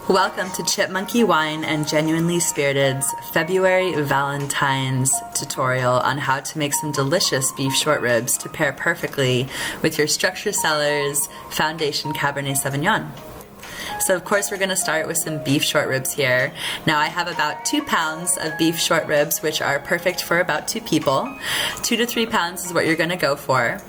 Welcome to Chipmonkey Wine and Genuinely Spirited's February Valentines tutorial on how to make some delicious beef short ribs to pair perfectly with your Structure Cellars Foundation Cabernet Sauvignon. So of course we're going to start with some beef short ribs here. Now I have about 2 pounds of beef short ribs, which are perfect for about 2 people. 2 to 3 pounds is what you're going to go for.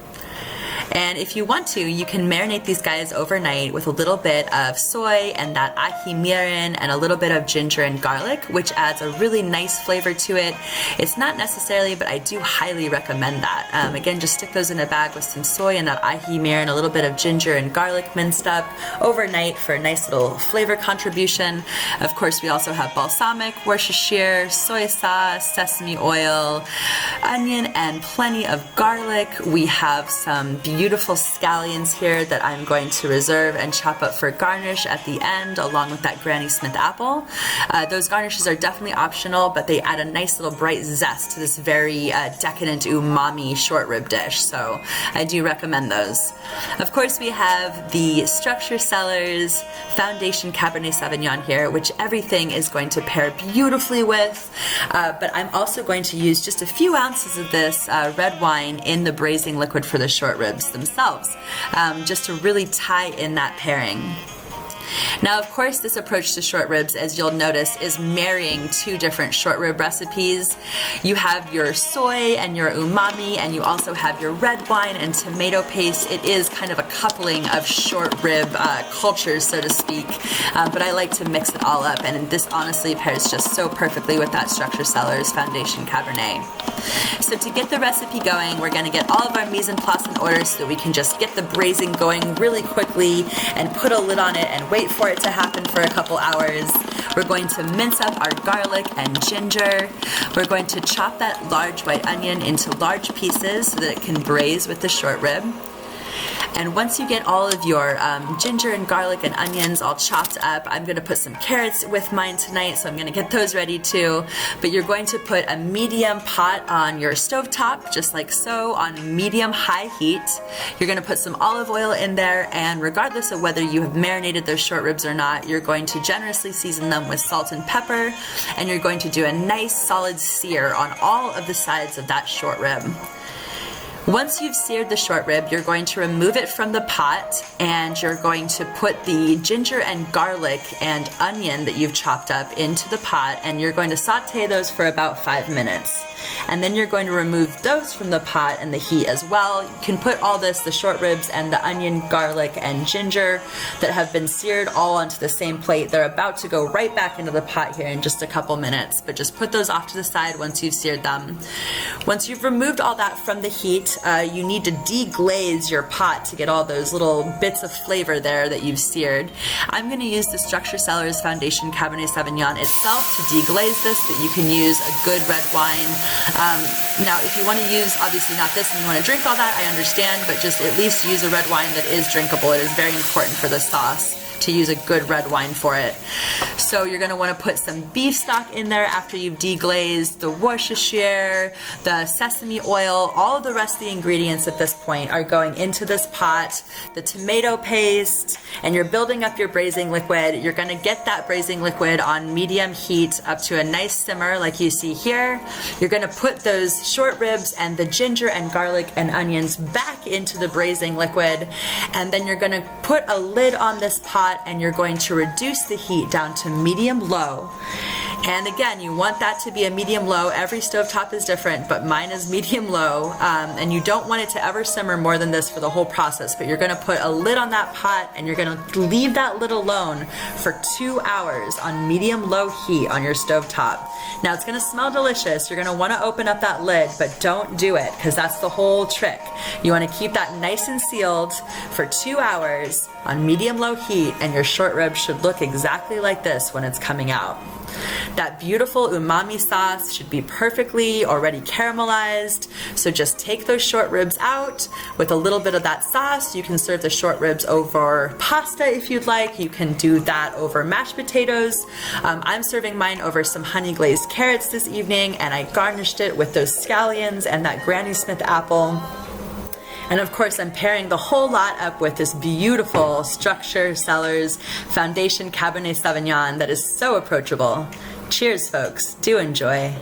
And if you want to, you can marinate these guys overnight with a little bit of soy and that ají mirin and a little bit of ginger and garlic, which adds a really nice flavor to it. It's not necessarily, but I do highly recommend that. Again, just stick those in a bag with some soy and that ají mirin, a little bit of ginger and garlic minced up overnight for a nice little flavor contribution. Of course, we also have balsamic, Worcestershire, soy sauce, sesame oil, onion, and plenty of garlic. We have some beautiful scallions here that I'm going to reserve and chop up for garnish at the end, along with that Granny Smith apple. Those garnishes are definitely optional, but they add a nice little bright zest to this very decadent umami short rib dish, so I do recommend those. Of course, we have the Structure Cellars Foundation Cabernet Sauvignon here, which everything is going to pair beautifully with, but I'm also going to use just a few ounces of this red wine in the braising liquid for the short ribs themselves, just to really tie in that pairing. Now, of course, this approach to short ribs, as you'll notice, is marrying 2 different short rib recipes. You have your soy and your umami, and you also have your red wine and tomato paste. It is kind of a coupling of short rib cultures, so to speak, but I like to mix it all up, and this honestly pairs just so perfectly with that Structure Cellars Foundation Cabernet. So to get the recipe going, we're going to get all of our mise en place in order so that we can just get the braising going really quickly and put a lid on it and wait for it to happen for a couple hours. We're going to mince up our garlic and ginger. We're going to chop that large white onion into large pieces so that it can braise with the short rib. And once you get all of your ginger and garlic and onions all chopped up, I'm going to put some carrots with mine tonight, so I'm going to get those ready too. But you're going to put a medium pot on your stovetop, just like so, on medium-high heat. You're going to put some olive oil in there, and regardless of whether you have marinated those short ribs or not, you're going to generously season them with salt and pepper, and you're going to do a nice solid sear on all of the sides of that short rib. Once you've seared the short rib, you're going to remove it from the pot, and you're going to put the ginger and garlic and onion that you've chopped up into the pot, and you're going to saute those for about 5 minutes. And then you're going to remove those from the pot and the heat as well. You can put all this, the short ribs and the onion, garlic, and ginger that have been seared all onto the same plate. They're about to go right back into the pot here in just a couple minutes, but just put those off to the side once you've seared them. Once you've removed all that from the heat, you need to deglaze your pot to get all those little bits of flavor there that you've seared. I'm going to use the Structure Cellars Foundation Cabernet Sauvignon itself to deglaze this, but you can use a good red wine. Now, if you want to use, obviously not this, and you want to drink all that, I understand, but just at least use a red wine that is drinkable. It is very important for the sauce to use a good red wine for it. So you're going to want to put some beef stock in there after you've deglazed, the Worcestershire, the sesame oil, all of the rest of the ingredients at this point are going into this pot, the tomato paste, and you're building up your braising liquid. You're going to get that braising liquid on medium heat up to a nice simmer like you see here. You're going to put those short ribs and the ginger and garlic and onions back into the braising liquid, and then you're going to put a lid on this pot, and you're going to reduce the heat down to medium-low. And again, you want that to be a medium-low. Every stovetop is different, but mine is medium-low, and you don't want it to ever simmer more than this for the whole process, but you're going to put a lid on that pot, and you're going to leave that lid alone for 2 hours on medium-low heat on your stovetop. Now, it's going to smell delicious. You're going to want to open up that lid, but don't do it, because that's the whole trick. You want to keep that nice and sealed for 2 hours on medium-low heat, and your short rib should look exactly like this when it's coming out. That beautiful umami sauce should be perfectly already caramelized, so just take those short ribs out with a little bit of that sauce. You can serve the short ribs over pasta if you'd like. You can do that over mashed potatoes. I'm serving mine over some honey glazed carrots this evening, and I garnished it with those scallions and that Granny Smith apple. And of course, I'm pairing the whole lot up with this beautiful Structure Cellars Foundation Cabernet Sauvignon that is so approachable. Cheers, folks. Do enjoy.